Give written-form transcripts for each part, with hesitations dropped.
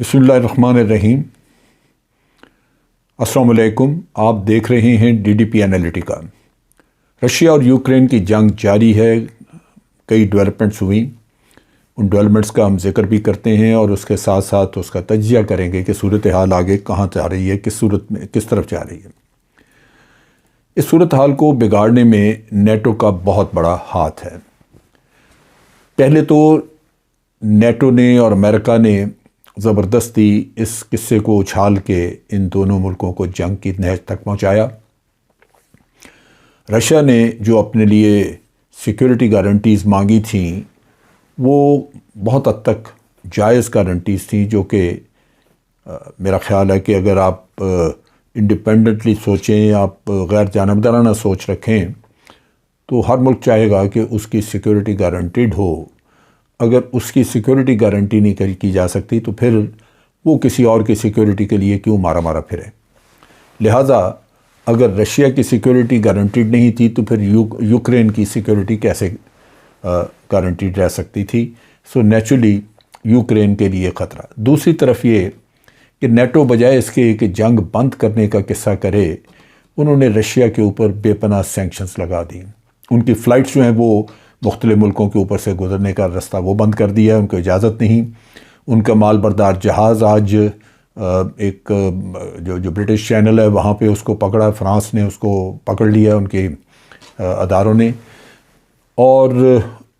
بسم اللہ الرحمن الرحیم۔ السلام علیکم، آپ دیکھ رہے ہیں DDP انالیٹیکا۔ رشیا اور یوکرین کی جنگ جاری ہے، کئی ڈیولپمنٹس ہوئیں، ان ڈیولپمنٹس کا ہم ذکر بھی کرتے ہیں اور اس کے ساتھ ساتھ اس کا تجزیہ کریں گے کہ صورتحال آگے کہاں جا رہی ہے، کس طرف جا رہی ہے۔ اس صورتحال کو بگاڑنے میں نیٹو کا بہت بڑا ہاتھ ہے۔ پہلے تو نیٹو نے اور امریکہ نے زبردستی اس قصے کو اچھال کے ان دونوں ملکوں کو جنگ کی نہج تک پہنچایا۔ رشیا نے جو اپنے لیے سیکیورٹی گارنٹیز مانگی تھیں وہ بہت حد تک جائز گارنٹیز تھیں، جو کہ میرا خیال ہے کہ اگر آپ انڈیپینڈنٹلی سوچیں، آپ غیر جانبدارانہ سوچ رکھیں تو ہر ملک چاہے گا کہ اس کی سیکیورٹی گارنٹیڈ ہو۔ اگر اس کی سیکیورٹی گارنٹی نہیں کی جا سکتی تو پھر وہ کسی اور کی سیکیورٹی کے لیے کیوں مارا پھرے۔ لہٰذا اگر رشیا کی سیکیورٹی گارنٹیڈ نہیں تھی تو پھر یوکرین کی سیکیورٹی کیسے گارنٹیڈ رہ سکتی تھی؟ سو نیچرلی یوکرین کے لیے خطرہ۔ دوسری طرف یہ کہ نیٹو بجائے اس کے کہ جنگ بند کرنے کا قصہ کرے، انہوں نے رشیا کے اوپر بے پناہ سینکشنز لگا دی۔ ان کی فلائٹس جو ہیں وہ مختلف ملکوں کے اوپر سے گزرنے کا راستہ وہ بند کر دیا ہے، ان کو اجازت نہیں۔ ان کا مال بردار جہاز آج ایک جو برٹش چینل ہے وہاں پہ اس کو پکڑا، فرانس نے اس کو پکڑ لیا ان کے اداروں نے، اور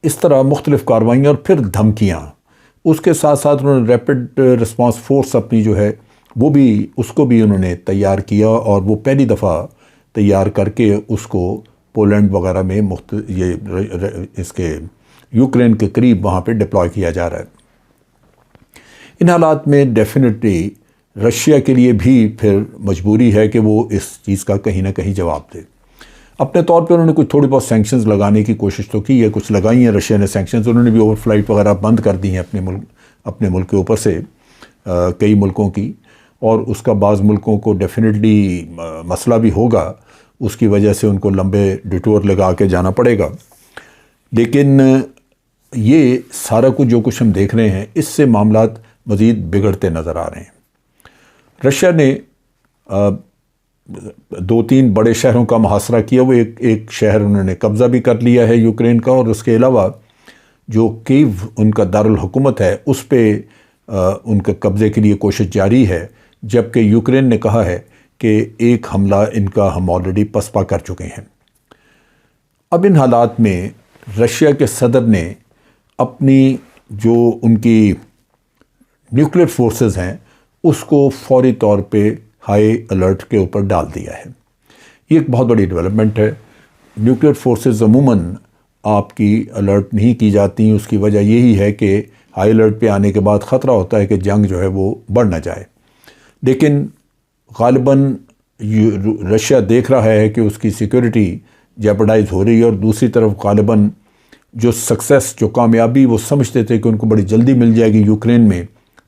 اس طرح مختلف کارروائیاں اور پھر دھمکیاں۔ اس کے ساتھ ساتھ انہوں نے ریپڈ رسپانس فورس اپنی جو ہے وہ بھی اس کو بھی انہوں نے تیار کیا، اور وہ پہلی دفعہ تیار کر کے اس کو پولینڈ وغیرہ میں اس کے یوکرین کے قریب وہاں پہ ڈپلوائے کیا جا رہا ہے۔ ان حالات میں ڈیفینیٹلی رشیا کے لیے بھی پھر مجبوری ہے کہ وہ اس چیز کا کہیں نہ کہیں جواب دے۔ اپنے طور پہ انہوں نے کچھ تھوڑی بہت سینکشنز لگانے کی کوشش تو کی ہے، کچھ لگائی ہیں رشیا نے سینکشنز، انہوں نے بھی اوور فلائٹ وغیرہ بند کر دی ہیں اپنے ملک کے اوپر سے کئی ملکوں کی، اور اس کا بعض ملکوں کو ڈیفینیٹلی مسئلہ بھی ہوگا، اس کی وجہ سے ان کو لمبے ڈیٹور لگا کے جانا پڑے گا۔ لیکن یہ سارا جو کچھ ہم دیکھ رہے ہیں اس سے معاملات مزید بگڑتے نظر آ رہے ہیں۔ رشیا نے 2-3 بڑے شہروں کا محاصرہ کیا، وہ ایک شہر انہوں نے قبضہ بھی کر لیا ہے یوکرین کا، اور اس کے علاوہ جو کیو ان کا دارالحکومت ہے اس پہ ان کا قبضے کے لیے کوشش جاری ہے، جبکہ یوکرین نے کہا ہے کہ ایک حملہ ان کا ہم آلریڈی پسپا کر چکے ہیں۔ اب ان حالات میں رشیا کے صدر نے اپنی جو ان کی نیوکلیر فورسز ہیں اس کو فوری طور پہ ہائی الرٹ کے اوپر ڈال دیا ہے۔ یہ ایک بہت بڑی ڈیولپمنٹ ہے۔ نیوکلیر فورسز عموماً آپ کی الرٹ نہیں کی جاتی، اس کی وجہ یہی ہے کہ ہائی الرٹ پہ آنے کے بعد خطرہ ہوتا ہے کہ جنگ جو ہے وہ بڑھ نہ جائے، لیکن غالباً رشیا دیکھ رہا ہے کہ اس کی سیکیورٹی جیپرڈائز ہو رہی ہے، اور دوسری طرف غالباً جو سکسیس، جو کامیابی وہ سمجھتے تھے کہ ان کو بڑی جلدی مل جائے گی یوکرین میں،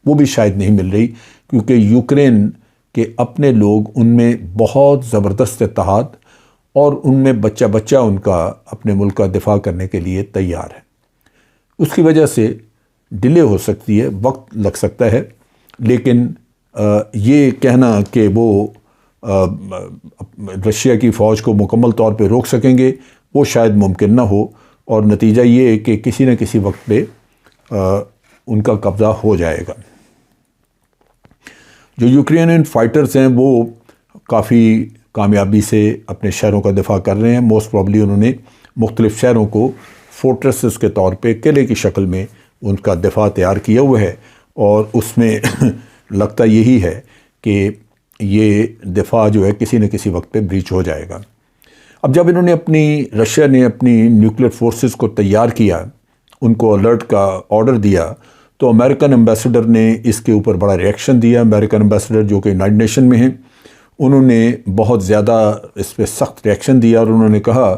وہ بھی شاید نہیں مل رہی، کیونکہ یوکرین کے اپنے لوگ ان میں بہت زبردست اتحاد، اور ان میں بچہ ان کا اپنے ملک کا دفاع کرنے کے لیے تیار ہے۔ اس کی وجہ سے ڈیلے ہو سکتی ہے، وقت لگ سکتا ہے، لیکن یہ کہنا کہ وہ رشیا کی فوج کو مکمل طور پہ روک سکیں گے وہ شاید ممکن نہ ہو، اور نتیجہ یہ ہے کہ کسی نہ کسی وقت پہ ان کا قبضہ ہو جائے گا۔ جو یوکرینین فائٹرز ہیں وہ کافی کامیابی سے اپنے شہروں کا دفاع کر رہے ہیں۔ موسٹ پرابلی انہوں نے مختلف شہروں کو فورٹریسز کے طور پہ قلعے کی شکل میں ان کا دفاع تیار کیا ہوا ہے، اور اس میں لگتا یہی ہے کہ یہ دفاع جو ہے کسی نہ کسی وقت پہ بریچ ہو جائے گا۔ اب جب انہوں نے رشیا نے اپنی نیوکلیر فورسز کو تیار کیا، ان کو الرٹ کا آرڈر دیا، تو امریکن ایمبیسڈر نے اس کے اوپر بڑا ریئیکشن دیا۔ امریکن ایمبیسڈر جو کہ یونائٹڈ نیشن میں ہیں، انہوں نے بہت زیادہ اس پہ سخت ریئیکشن دیا، اور انہوں نے کہا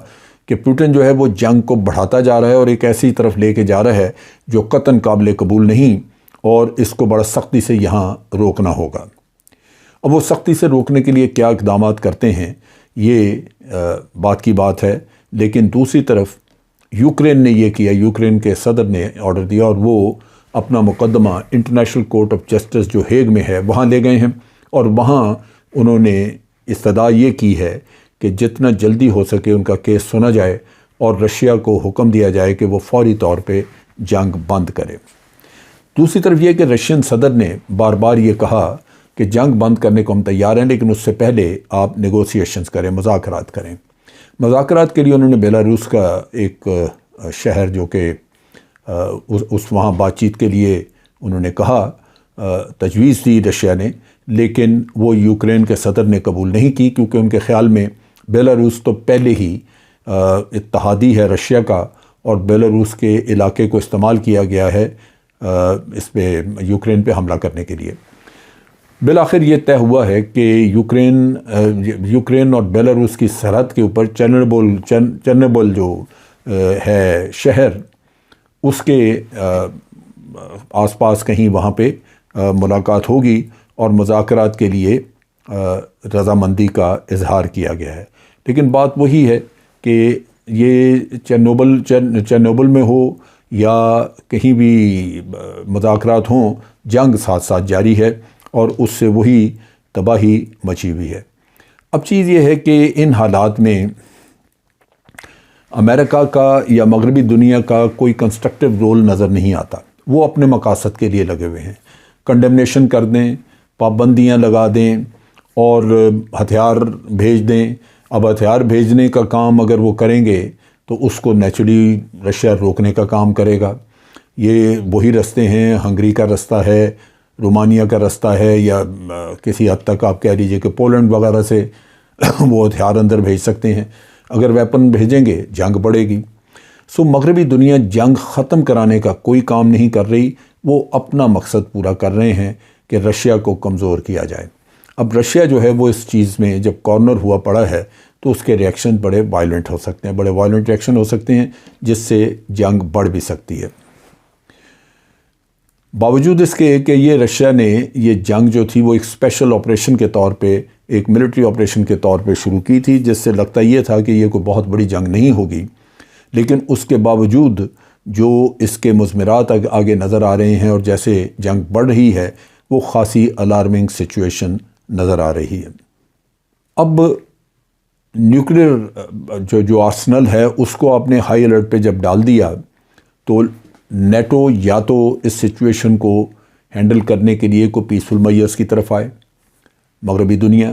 کہ پوٹن جو ہے وہ جنگ کو بڑھاتا جا رہا ہے اور ایک ایسی طرف لے کے جا رہا ہے جو قطعاً قابل قبول نہیں، اور اس کو بڑا سختی سے یہاں روکنا ہوگا۔ اب وہ سختی سے روکنے کے لیے کیا اقدامات کرتے ہیں یہ بات کی بات ہے، لیکن دوسری طرف یوکرین نے یہ کیا، یوکرین کے صدر نے آرڈر دیا، اور وہ اپنا مقدمہ انٹرنیشنل کورٹ آف جسٹس جو ہیگ میں ہے وہاں لے گئے ہیں، اور وہاں انہوں نے استدعا یہ کی ہے کہ جتنا جلدی ہو سکے ان کا کیس سنا جائے اور رشیا کو حکم دیا جائے کہ وہ فوری طور پہ جنگ بند کرے۔ دوسری طرف یہ کہ رشین صدر نے بار بار یہ کہا کہ جنگ بند کرنے کو ہم تیار ہیں، لیکن اس سے پہلے آپ نیگوسیشنز کریں، مذاکرات کریں۔ مذاکرات کے لیے انہوں نے بیلاروس کا ایک شہر جو کہ اس وہاں بات چیت کے لیے انہوں نے کہا، تجویز دی رشیا نے، لیکن وہ یوکرین کے صدر نے قبول نہیں کی، کیونکہ ان کے خیال میں بیلاروس تو پہلے ہی اتحادی ہے رشیا کا، اور بیلاروس کے علاقے کو استعمال کیا گیا ہے اس پہ یوکرین پہ حملہ کرنے کے لیے۔ بالآخر یہ طے ہوا ہے کہ یوکرین اور بیلاروس کی سرحد کے اوپر چرنوبل جو ہے شہر، اس کے آس پاس کہیں وہاں پہ ملاقات ہوگی اور مذاکرات کے لیے رضامندی کا اظہار کیا گیا ہے۔ لیکن بات وہی ہے کہ یہ چرنوبل میں ہو یا کہیں بھی مذاکرات ہوں، جنگ ساتھ ساتھ جاری ہے اور اس سے وہی تباہی مچی ہوئی ہے۔ اب چیز یہ ہے کہ ان حالات میں امریکہ کا یا مغربی دنیا کا کوئی کنسٹرکٹیو رول نظر نہیں آتا۔ وہ اپنے مقاصد کے لیے لگے ہوئے ہیں، کنڈمنیشن کر دیں، پابندیاں لگا دیں اور ہتھیار بھیج دیں۔ اب ہتھیار بھیجنے کا کام اگر وہ کریں گے تو اس کو نیچرلی رشیا روکنے کا کام کرے گا۔ یہ وہی رستے ہیں، ہنگری کا رستہ ہے، رومانیہ کا رستہ ہے، یا کسی حد تک آپ کہہ لیجئے کہ پولینڈ وغیرہ سے وہ ہتھیار اندر بھیج سکتے ہیں۔ اگر ویپن بھیجیں گے جنگ بڑھے گی۔ سو مغربی دنیا جنگ ختم کرانے کا کوئی کام نہیں کر رہی، وہ اپنا مقصد پورا کر رہے ہیں کہ رشیا کو کمزور کیا جائے۔ اب رشیا جو ہے وہ اس چیز میں جب کارنر ہوا پڑا ہے تو اس کے ریئیکشن بڑے وائلنٹ ہو سکتے ہیں، بڑے وائلنٹ ریئیکشن ہو سکتے ہیں، جس سے جنگ بڑھ بھی سکتی ہے۔ باوجود اس کے کہ یہ رشیا نے یہ جنگ جو تھی وہ ایک اسپیشل آپریشن کے طور پہ، ایک ملٹری آپریشن کے طور پہ شروع کی تھی، جس سے لگتا یہ تھا کہ یہ کوئی بہت بڑی جنگ نہیں ہوگی، لیکن اس کے باوجود جو اس کے مضمرات آگے نظر آ رہے ہیں اور جیسے جنگ بڑھ رہی ہے، وہ خاصی الارمنگ سچویشن نظر آ رہی ہے۔ اب نیوکلیر جو آرسنل ہے اس کو آپ نے ہائی الرٹ پہ جب ڈال دیا تو نیٹو یا تو اس سچویشن کو ہینڈل کرنے کے لیے کوئی پیسفل میئرز کی طرف آئے، مغربی دنیا،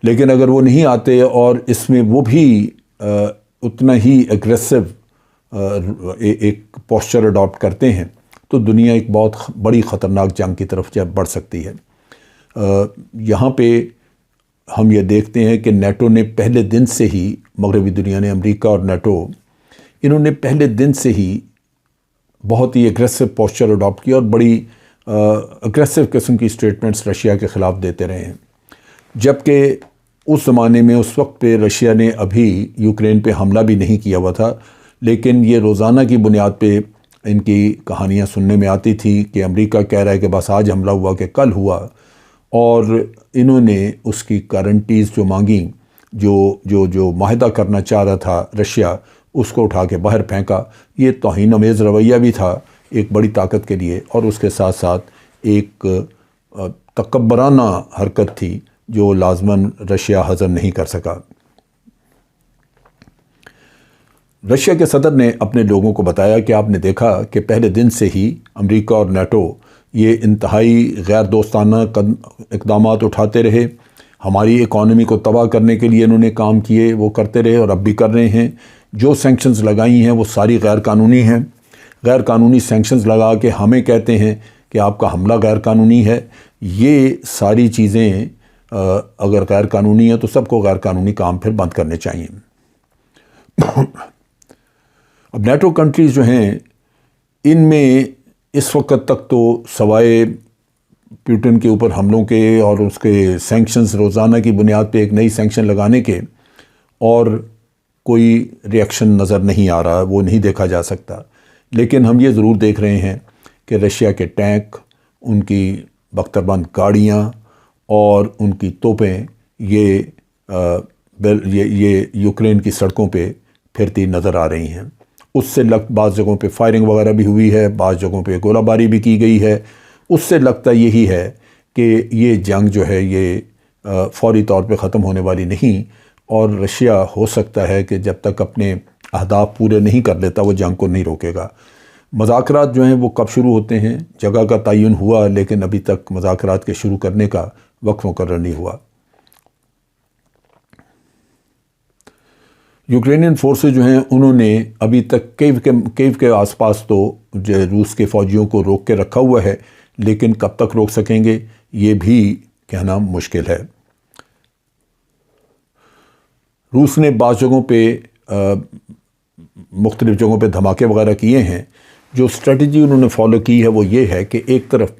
لیکن اگر وہ نہیں آتے اور اس میں وہ بھی اتنا ہی اگریسو ایک پوسچر اڈاپٹ کرتے ہیں تو دنیا ایک بہت بڑی خطرناک جنگ کی طرف بڑھ سکتی ہے۔ یہاں پہ ہم یہ دیکھتے ہیں کہ نیٹو نے پہلے دن سے ہی، مغربی دنیا نے، امریکہ اور نیٹو، انہوں نے پہلے دن سے ہی بہت ہی اگریسو پوسچر اڈاپٹ کیا اور بڑی اگریسو قسم کی سٹیٹمنٹس رشیا کے خلاف دیتے رہے ہیں، جبکہ اس زمانے میں اس وقت پہ رشیا نے ابھی یوکرین پہ حملہ بھی نہیں کیا ہوا تھا، لیکن یہ روزانہ کی بنیاد پہ ان کی کہانیاں سننے میں آتی تھی کہ امریکہ کہہ رہا ہے کہ بس آج حملہ ہوا کہ کل ہوا، اور انہوں نے اس کی گارنٹیز جو مانگیں، جو معاہدہ کرنا چاہ رہا تھا رشیا، اس کو اٹھا کے باہر پھینکا۔ یہ توہین آمیز رویہ بھی تھا ایک بڑی طاقت کے لیے، اور اس کے ساتھ ساتھ ایک تکبرانہ حرکت تھی جو لازماً رشیا ہضم نہیں کر سکا۔ رشیا کے صدر نے اپنے لوگوں کو بتایا کہ آپ نے دیکھا کہ پہلے دن سے ہی امریکہ اور نیٹو یہ انتہائی غیر دوستانہ اقدامات اٹھاتے رہے، ہماری اکانومی کو تباہ کرنے کے لیے انہوں نے کام کیے، وہ کرتے رہے اور اب بھی کر رہے ہیں۔ جو سینکشنز لگائی ہیں وہ ساری غیر قانونی ہیں، غیر قانونی سینکشنز لگا کے ہمیں کہتے ہیں کہ آپ کا حملہ غیر قانونی ہے۔ یہ ساری چیزیں اگر غیر قانونی ہیں تو سب کو غیر قانونی کام پھر بند کرنے چاہیے۔ اب نیٹو کنٹریز جو ہیں، ان میں اس وقت تک تو سوائے پیوٹن کے اوپر حملوں کے اور اس کے سینکشنز روزانہ کی بنیاد پہ ایک نئی سینکشن لگانے کے، اور کوئی ریئیکشن نظر نہیں آ رہا، وہ نہیں دیکھا جا سکتا۔ لیکن ہم یہ ضرور دیکھ رہے ہیں کہ رشیا کے ٹینک، ان کی بختربند گاڑیاں اور ان کی توپیں یہ یوکرین کی سڑکوں پہ پھرتی نظر آ رہی ہیں، اس سے بعض جگہوں پہ فائرنگ وغیرہ بھی ہوئی ہے، بعض جگہوں پہ گولہ باری بھی کی گئی ہے۔ اس سے لگتا یہی ہے کہ یہ جنگ جو ہے یہ فوری طور پہ ختم ہونے والی نہیں، اور رشیا ہو سکتا ہے کہ جب تک اپنے اہداف پورے نہیں کر لیتا وہ جنگ کو نہیں روکے گا۔ مذاکرات جو ہیں وہ کب شروع ہوتے ہیں؟ جگہ کا تعین ہوا، لیکن ابھی تک مذاکرات کے شروع کرنے کا وقت مقرر نہیں ہوا۔ یوکرینین فورسز جو ہیں انہوں نے ابھی تک کیو کے آس پاس تو روس کے فوجیوں کو روک کے رکھا ہوا ہے، لیکن کب تک روک سکیں گے یہ بھی کہنا مشکل ہے۔ روس نے بعض جگہوں پہ مختلف جگہوں پہ دھماکے وغیرہ کیے ہیں۔ جو اسٹریٹجی انہوں نے فالو کی ہے وہ یہ ہے کہ ایک طرف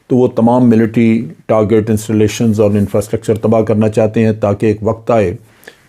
تو وہ تمام ملٹری ٹارگیٹ انسٹالیشنز اور انفراسٹرکچر تباہ کرنا چاہتے ہیں تاکہ ایک وقت آئے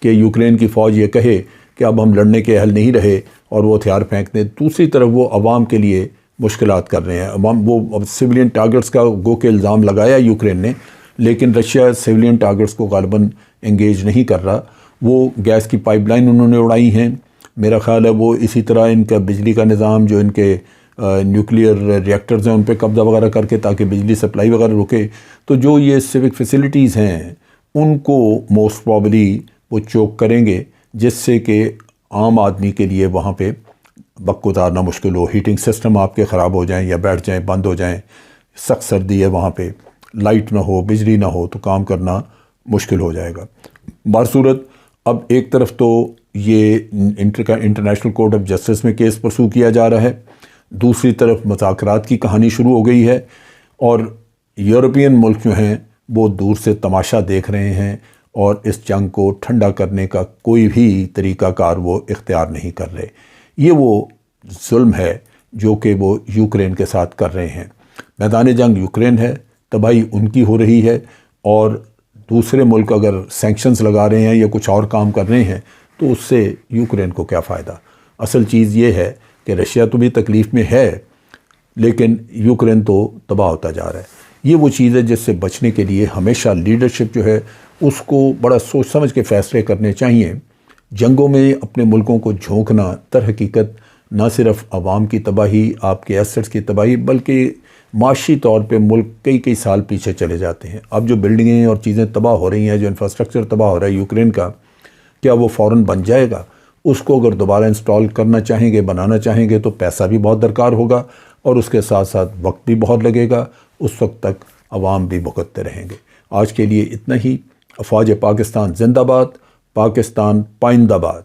کہ یوکرین کی فوج یہ کہے کہ اب ہم لڑنے کے اہل نہیں رہے اور وہ ہتھیار پھینک دیں۔ دوسری طرف وہ عوام کے لیے مشکلات کر رہے ہیں۔ عوام وہ سویلین ٹارگیٹس کا گو کہ الزام لگایا یوکرین نے، لیکن رشیا سویلین ٹارگیٹس کو غالباً انگیج نہیں کر رہا۔ وہ گیس کی پائپ لائن انہوں نے اڑائی ہیں، میرا خیال ہے وہ اسی طرح ان کا بجلی کا نظام جو ان کے نیوکلیئر ریئیکٹرز ہیں ان پہ قبضہ وغیرہ کر کے تاکہ بجلی سپلائی وغیرہ رکے۔ تو جو یہ سیوک فیسلٹیز ہیں ان کو موسٹ پرابلی وہ چوک کریں گے، جس سے کہ عام آدمی کے لیے وہاں پہ وقت گزارنا مشکل ہو۔ ہیٹنگ سسٹم آپ کے خراب ہو جائیں یا بیٹھ جائیں، بند ہو جائیں، سخت سردی ہے وہاں پہ، لائٹ نہ ہو، بجلی نہ ہو، تو کام کرنا مشکل ہو جائے گا۔ بہرصورت اب ایک طرف تو یہ انٹرنیشنل کورٹ آف جسٹس میں کیس پرسو کیا جا رہا ہے، دوسری طرف مذاکرات کی کہانی شروع ہو گئی ہے، اور یورپین ملک جو ہیں وہ دور سے تماشا دیکھ رہے ہیں اور اس جنگ کو ٹھنڈا کرنے کا کوئی بھی طریقہ کار وہ اختیار نہیں کر رہے۔ یہ وہ ظلم ہے جو کہ وہ یوکرین کے ساتھ کر رہے ہیں۔ میدان جنگ یوکرین ہے، تباہی ان کی ہو رہی ہے، اور دوسرے ملک اگر سینکشنز لگا رہے ہیں یا کچھ اور کام کر رہے ہیں تو اس سے یوکرین کو کیا فائدہ؟ اصل چیز یہ ہے کہ رشیا تو بھی تکلیف میں ہے، لیکن یوکرین تو تباہ ہوتا جا رہا ہے۔ یہ وہ چیز ہے جس سے بچنے کے لیے ہمیشہ لیڈرشپ جو ہے اس کو بڑا سوچ سمجھ کے فیصلے کرنے چاہیے۔ جنگوں میں اپنے ملکوں کو جھونکنا در حقیقت نہ صرف عوام کی تباہی، آپ کے ایسٹس کی تباہی، بلکہ معاشی طور پہ ملک کئی سال پیچھے چلے جاتے ہیں۔ اب جو بلڈنگیں اور چیزیں تباہ ہو رہی ہیں، جو انفراسٹرکچر تباہ ہو رہا ہے یوکرین کا، کیا وہ فوراً بن جائے گا؟ اس کو اگر دوبارہ انسٹال کرنا چاہیں گے، بنانا چاہیں گے تو پیسہ بھی بہت درکار ہوگا، اور اس کے ساتھ ساتھ وقت بھی بہت لگے گا۔ اس وقت تک عوام بھی بھگتتے رہیں گے۔ آج کے لیے اتنا ہی۔ افواج پاکستان زندہ باد، پاکستان پائندہ باد۔